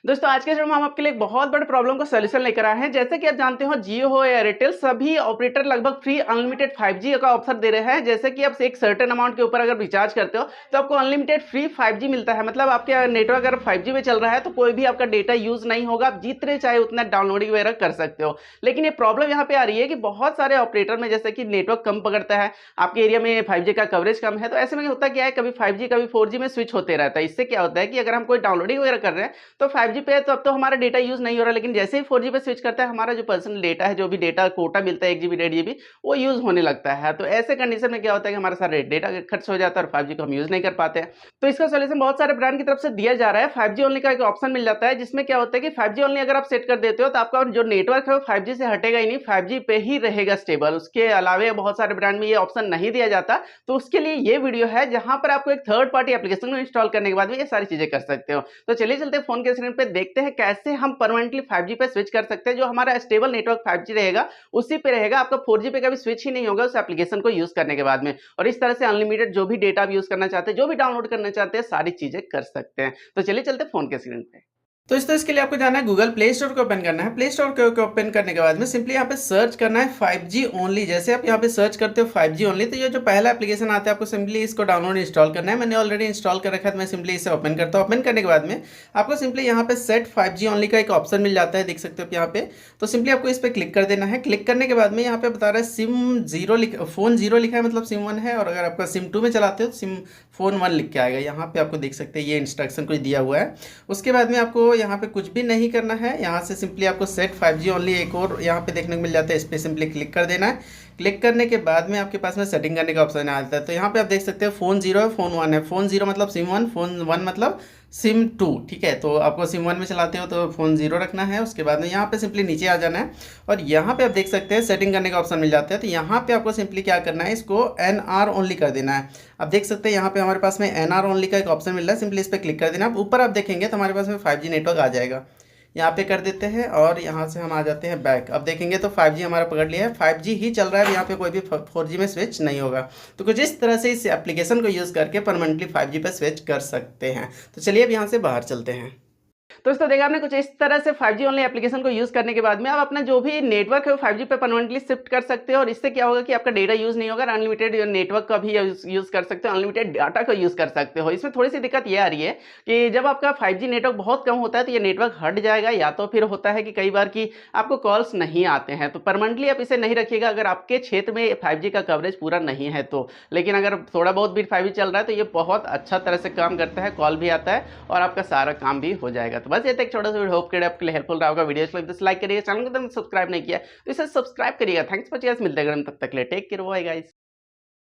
दोस्तों आज के वीडियो में हम आपके लिए एक बहुत बड़े प्रॉब्लम का सॉल्यूशन लेकर आए हैं। जैसे कि आप जानते हो जियो हो या एयरटेल सभी ऑपरेटर लगभग फ्री अनलिमिटेड 5G का ऑफर दे रहे हैं। जैसे कि आप एक सर्टेन अमाउंट के ऊपर अगर रिचार्ज करते हो तो आपको अनलिमिटेड फ्री 5G मिलता है। मतलब आपके नेटवर्क अगर 5G पे चल रहा है तो कोई भी आपका डेटा यूज नहीं होगा, आप जितने चाहे उतना डाउनलोडिंग वगैरह कर सकते हो। लेकिन ये प्रॉब्लम यहाँ पे आ रही है कि बहुत सारे ऑपरेटर में जैसे कि नेटवर्क कम पकड़ता है, आपके एरिया में 5G का कवरेज कम है, तो ऐसे में होता क्या है कभी 5G कभी 4G में स्विच होते रहता है। इससे क्या होता है कि अगर हम कोई डाउनलोडिंग वगैरह कर रहे हैं तो 5G पे है तो अब तो हमारा डेटा यूज नहीं हो रहा, लेकिन जैसे ही 4G पे स्विच करता है हमारा जो पर्सनल डेटा है, जो भी डेटा कोटा मिलता है 1 GB 1.5 GB, वो यूज होने लगता है। तो ऐसे कंडीशन में क्या होता है कि हमारा सारा डेटा खर्च हो जाता है और 5G को हम यूज नहीं कर पाते हैं। तो इसका सोल्यूशन बहुत सारे ब्रांड की तरफ से दिया जा रहा है। 5G ओनली का एक ऑप्शन मिल जाता है जिसमें क्या होता है कि 5G ओनली अगर आप सेट कर देते हो तो आपका जो नेटवर्क है वो 5G से हटेगा ही नहीं, 5G पे ही रहेगा स्टेबल। उसके अलावा बहुत सारे ब्रांड में ये ऑप्शन नहीं दिया जाता। तो उसके लिए ये वीडियो है जहां पर आपको एक थर्ड पार्टी एप्लीकेशन को इंस्टॉल करने के बाद भी ये सारी चीजें कर सकते हो। तो चलिए चलते हैं फोन के स्क्रीन पे, देखते हैं कैसे हम परमानेंटली 5G पे स्विच कर सकते हैं। जो हमारा स्टेबल नेटवर्क 5G रहेगा उसी पे रहेगा, आपका 4G पे कभी स्विच ही नहीं होगा उस एप्लीकेशन को यूज करने के बाद में। और इस तरह से अनलिमिटेड जो भी डेटा आप यूज करना चाहते हैं, जो भी डाउनलोड करना चाहते हैं, सारी चीजें कर सकते हैं। तो चलिए चलते हैं फोन के स्क्रीन पे। तो इसके लिए आपको जाना है गूगल प्ले स्टोर को ओपन करना है। प्ले स्टोर को ओपन करने के बाद में सिंपली यहाँ पे सर्च करना है 5G ओनली। जैसे आप यहाँ पे सर्च करते हो 5G ओनली तो ये जो पहला एप्लीकेशन आता है आपको सिंपली इसको डाउनलोड इंस्टॉल करना है। मैंने ऑलरेडी इंस्टॉल कर रखा है तो मैं सिंपली इसे ओपन करता हूँ। ओपन करने के बाद में आपको सिंपली यहाँ पे सेट 5G ओनली का एक ऑप्शन मिल जाता है, देख सकते हो यहाँ पे। तो सिंपली आपको इस पर क्लिक कर देना है। क्लिक करने के बाद में यहाँ पे बता रहा है सिम जीरो फोन जीरो लिखा है, मतलब सिम 1 है। और अगर आपका सिम 2 में चलाते हो तो सिम फोन 1 लिख के आएगा। यहाँ पे आपको देख सकते हैं ये इंस्ट्रक्शन कुछ दिया हुआ है। उसके बाद में आपको यहाँ पे कुछ भी नहीं करना है, यहाँ से सिंपली आपको सेट 5G ओनली एक और यहाँ पे देखने को मिल जाता है, इस पर सिंपली क्लिक कर देना है। क्लिक करने के बाद में आपके पास में सेटिंग करने का ऑप्शन आता है। तो यहाँ पे आप देख सकते हैं फोन 0 है, फोन 1 है। फोन 0 मतलब सिम 1, फोन 1 मतलब सिम 2, ठीक है। तो आपको सिम 1 में चलाते हो तो फोन 0 रखना है। उसके बाद में यहाँ पे सिंपली नीचे आ जाना है और यहाँ पे आप देख सकते हैं सेटिंग करने का ऑप्शन मिल जाता है। तो यहाँ पे आपको सिंपली क्या करना है, इसको NR ओनली कर देना है। आप देख सकते हैं यहाँ पे हमारे पास में NR ओनली का एक ऑप्शन मिल रहा है, सिंपली इस पर क्लिक कर देना। आप ऊपर आप देखेंगे तो हमारे पास में 5G नेटवर्क आ जाएगा। यहाँ पे कर देते हैं और यहाँ से हम आ जाते हैं बैक। अब देखेंगे तो 5G हमारा पकड़ लिया है, 5G ही चल रहा है। यहाँ पे कोई भी 4G में स्विच नहीं होगा। तो कुछ इस तरह से इस एप्लीकेशन को यूज़ करके परमानेंटली 5G पे स्विच कर सकते हैं। तो चलिए अब यहाँ से बाहर चलते हैं। तो दोस्तों देखा आपने, कुछ इस तरह से 5G ओनली एप्लीकेशन को यूज करने के बाद में आप अपना जो भी नेटवर्क है वो 5G पे परमानेंटली शिफ्ट कर सकते हो। और इससे क्या होगा कि आपका डेटा यूज नहीं होगा, अनलिमिटेड नेटवर्क का भी यूज कर सकते हो, अनलिमिटेड डाटा का यूज कर सकते हो। इसमें थोड़ी सी दिक्कत ये आ रही है कि जब आपका 5G नेटवर्क बहुत कम होता है तो ये नेटवर्क हट जाएगा, या तो फिर होता है कि कई बार कि आपको कॉल्स नहीं आते हैं। तो परमानेंटली आप इसे नहीं रखिएगा अगर आपके क्षेत्र में 5G का कवरेज पूरा नहीं है तो। लेकिन अगर थोड़ा बहुत भी 5G चल रहा है तो ये बहुत अच्छा तरह से काम करता है, कॉल भी आता है और आपका सारा काम भी हो जाएगा। तो बस ये एक छोटा सा होप के आपके लिए हेल्पफुल रहा होगा। वीडियो लाइक करिएगा, चैनल को सब्सक्राइब नहीं किया तो इसे सब्सक्राइब करिएगा। थैंक्स फॉर वॉचिंग, मिलते हैं तब तक ले टेक केयर, बाय गाइस।